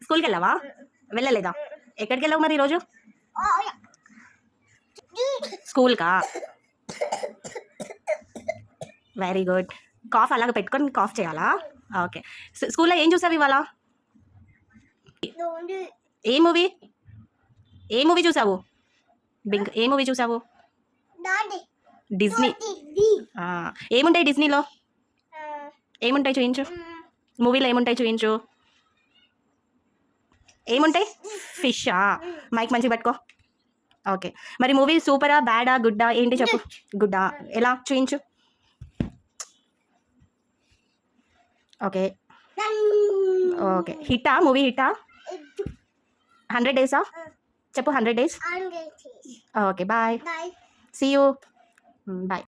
స్కూల్కి వెళ్ళావా? వెళ్ళలేదా? ఎక్కడికి వెళ్ళావు మరి ఈరోజు? స్కూల్కా? Very good. కాఫ్ అలాగ పెట్టుకొని కాఫ్ చేయాలా? ఓకే. స్కూల్లో ఏం చూసావు ఇవాళ? ఏ మూవీ? ఏ మూవీ చూసావు? బింక్. ఏ మూవీ చూసావు? డిజ్నీ. ఏముంటాయి డిజ్నీలో? ఏముంటాయి చూయించు. మూవీలో ఏముంటాయి చూయించు. ఏముంటాయి? ఫిషా? మైక్ మంచిగా పట్టుకో. ఓకే. మరి మూవీ సూపరా, బ్యాడా, గుడ్డా ఏంటి చెప్పు. గుడ్డా? ఎలా చూయించు. ఓకే. ఓకే. హిట్టా? మూవీ హిట్టా? 100 డేసా? చెప్పు 100 days. Okay. Bye. See you. Bye.